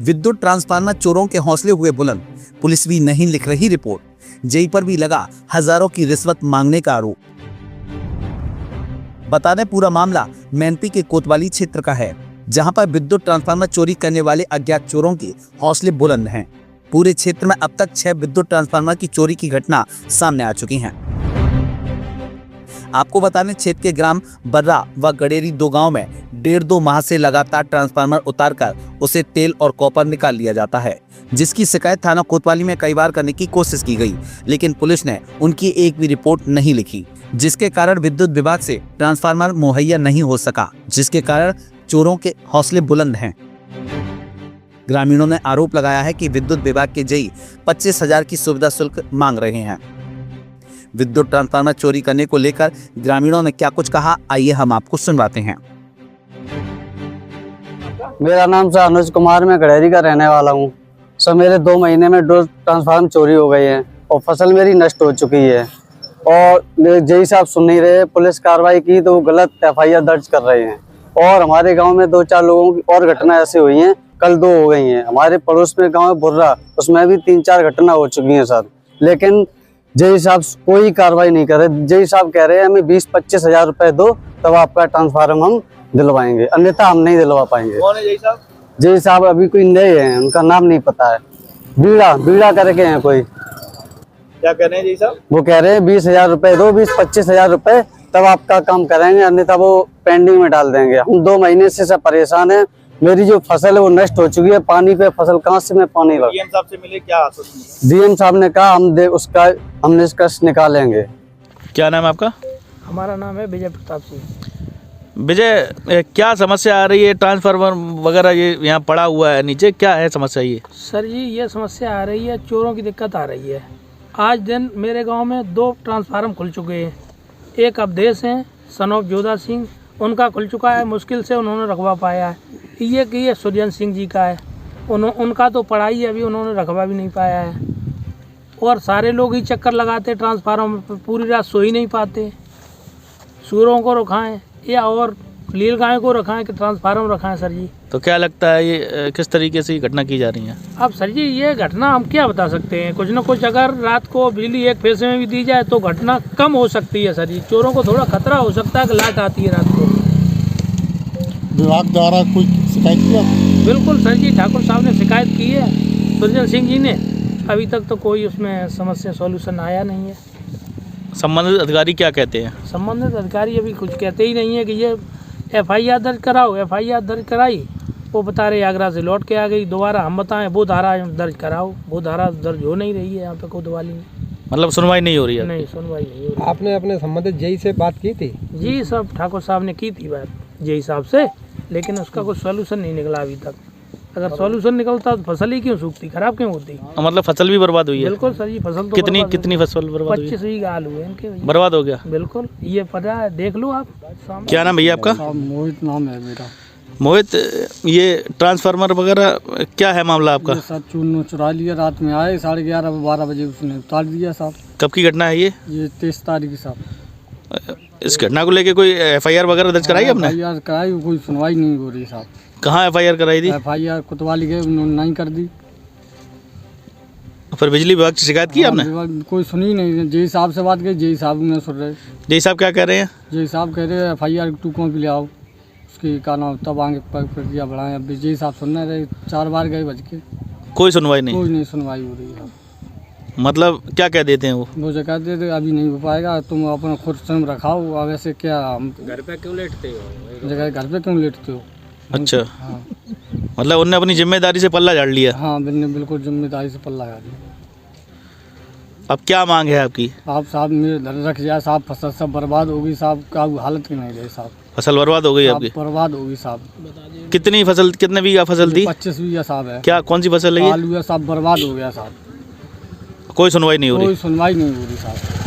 विद्युत ट्रांसफार्मर चोरों के हौसले हुए बुलंद, पुलिस भी नहीं लिख रही रिपोर्ट, जेई पर भी लगा हजारों की रिश्वत मांगने का आरोप। बता दें पूरा मामला मैनपी के कोतवाली क्षेत्र का है, जहां पर विद्युत ट्रांसफार्मर चोरी करने वाले अज्ञात चोरों के हौसले बुलंद हैं। पूरे क्षेत्र में अब तक 6 विद्युत ट्रांसफार्मर की चोरी की घटना सामने आ चुकी हैं। आपको बता दें क्षेत्र के ग्राम बर्रा व गडेरी 2 गांव में 1.5-2 माह से लगातार ट्रांसफार्मर उतारकर उसे तेल और कॉपर निकाल लिया जाता है, जिसकी शिकायत थाना कोतवाली में कई बार करने की कोशिश की गई, लेकिन पुलिस ने उनकी एक भी रिपोर्ट नहीं लिखी, जिसके कारण विद्युत विभाग से ट्रांसफार्मर मुहैया नहीं हो सका, जिसके कारण चोरों के हौसले बुलंद हैं। ग्रामीणों ने आरोप लगाया है कि विद्युत विभाग के जेई 25,000 की सुविधा शुल्क मांग रहे हैं। विद्युत ट्रांसफार्मर चोरी करने को लेकर ग्रामीणों ने क्या कुछ कहा, आइए हम आपको सुनवाते हैं। मेरा नाम सर अनुज कुमार, मैं गडेरी का रहने वाला हूँ। सर मेरे 2 महीने में 2 ट्रांसफार्मर चोरी हो गई है और फसल मेरी नष्ट हो चुकी है और जेई साहब सुन नहीं रहे। पुलिस कार्रवाई की तो वो गलत FIR दर्ज कर रहे हैं और हमारे गांव में 2-4 लोगों की और घटना ऐसी हुई हैं, कल 2 हो गई हैं। हमारे पड़ोस में गांव है बुर्रा, उसमें भी 3-4 घटना हो चुकी हैं सर, लेकिन जेई साहब कोई कार्रवाई नहीं कर रहे। जेई साहब कह रहे हैं हमें 20-25 हजार रुपए दो तब आपका ट्रांसफार्मर हम दिलवाएंगे, अन्यथा हम नहीं दिलवा पाएंगे। कौन है जेई साहब? जेई साहब अभी कोई नए हैं, उनका नाम नहीं पता है। बीड़ा करके हैं कोई। क्या कह रहे हैं जेई साहब? वो कह रहे हैं 20,000 रुपए दो, 20-25 हजार रुपए तब आपका काम करेंगे, अन्यथा वो पेंडिंग में डाल देंगे। हम 2 महीने से सब परेशान है। मेरी जो फसल है वो नष्ट हो चुकी है, पानी पे फसल कहाँ से मैं पानी लगा। डीएम साहब से मिले, क्या आश्वासन? डीएम साहब ने कहा हम निष्कर्ष निकालेंगे। क्या नाम है आपका? हमारा नाम है विजय प्रताप सिंह। विजय, क्या समस्या आ रही है? ट्रांसफार्मर वगैरह ये यहाँ पड़ा हुआ है नीचे, क्या है समस्या ये? सर जी ये समस्या आ रही है, चोरों की दिक्कत आ रही है। आज दिन मेरे गांव में 2 ट्रांसफार्मर खुल चुके हैं। एक अवधेश हैं सन ऑफ जोधा सिंह, उनका खुल चुका है, मुश्किल से उन्होंने रखवा पाया है। ये सुरजन सिंह जी का है, उनका तो पढ़ाई अभी उन्होंने रखवा भी नहीं पाया है। और सारे लोग ही चक्कर लगाते ट्रांसफार्मर पर, पूरी रात सो ही नहीं पाते। सूरों को रखाएं या और लील गाय को रखाएं कि ट्रांसफार्मर रखाएं सर जी। तो क्या लगता है ये किस तरीके से घटना की जा रही है? अब सर जी ये घटना हम क्या बता सकते हैं, कुछ न कुछ अगर रात को बिजली एक पैसे में भी दी जाए तो घटना कम हो सकती है सर जी। चोरों को थोड़ा खतरा हो सकता है कि लाइट आती है रात को। विभाग द्वारा कोई शिकायत किया? बिल्कुल सर जी, ठाकुर साहब ने शिकायत की है, सुरजन सिंह जी ने। अभी तक तो कोई उसमें समस्या सॉल्यूशन आया नहीं है। संबंधित अधिकारी क्या कहते हैं? संबंधित अधिकारी अभी कुछ कहते ही नहीं है कि ये FIR दर्ज कराओ। FIR दर्ज कराई, वो बता रहे आगरा से लौट के आ गई। दोबारा हम बताएं वो धारा दर्ज कराओ, वो धारा दर्ज हो नहीं रही है यहाँ पे कोतवाली में। मतलब सुनवाई नहीं हो रही है? नहीं, सुनवाई नहीं हो रही। आपने अपने संबंधित जेई से बात की थी? जी सब ठाकुर साहब ने की थी बात जेई साहब से, लेकिन उसका कुछ सॉल्यूशन नहीं निकला अभी तक। अगर सॉल्यूशन निकलता तो फसल ही क्यों सूखती, खराब क्यों होती? मतलब फसल भी बर्बाद हुई है? बिल्कुल सर जी, फसल तो कितनी फसल बर्बाद हुई? 25 बीघा आलू है इनके। बर्बाद हो गया? बिल्कुल, ये पता है, देख लो आप। क्या नाम भैया आपका? मोहित नाम है मेरा। मोहित, ये ट्रांसफार्मर वगैरह क्या है मामला आपका? सब चुरा लिया, रात में आए 11:30-12 बजे उसने उतार दिया साहब। कब की घटना है ये? 23 तारीख साहब। इस घटना को लेके कोई FIR वगैरह दर्ज कराई आपने? FIR कराई, कोई सुनवाई नहीं हो रही साहब। कहाँ FIR कराई थी? FIR कोतवाली गए, उन्होंने नहीं कर दी। फिर बिजली विभाग से शिकायत की आपने? कोई सुनी नहीं। जेई साहब से बात की, जेई साहब नहीं सुन रहे। जेई साहब क्या कह रहे हैं? जेई साहब कह रहे हैं FIR 2 कॉपी ले आओ, उसकी का नाम तब आगे प्रक्रिया बढ़ाएं। अब जेई साहब सुन नहीं रहे, 4 बार गए बज के, कोई सुनवाई नहीं? कोई नहीं सुनवाई हो रही है। मतलब क्या कह देते हैं वो? जो कहते थे अभी नहीं हो पाएगा, तुम अपना खुद स्वयं रखाओ। अब ऐसे क्या हम घर पे क्यों लेटते हो? जगह घर पे क्यों लेटते हो? अच्छा, हाँ मतलब उनने अपनी जिम्मेदारी से पल्ला झाड़ लिया? हाँ, बिल्कुल जिम्मेदारी से पल्ला झाड़ लिया। अब क्या मांग है आपकी? आप साहब मेरे घर रख जाए साहब, फसल सब बर्बाद होगी साहब, का हालत की नहीं रही साहब। फसल बर्बाद हो गई आपकी? बर्बाद होगी साहब। कितनी फसल, कितने बीघा फसल थी? 25 बीघा साहब है। क्या, कौन सी फसल है ये? आलू है साहब, बर्बाद हो गया साहब। कोई सुनवाई नहीं हो रही? कोई सुनवाई नहीं हो रही साहब।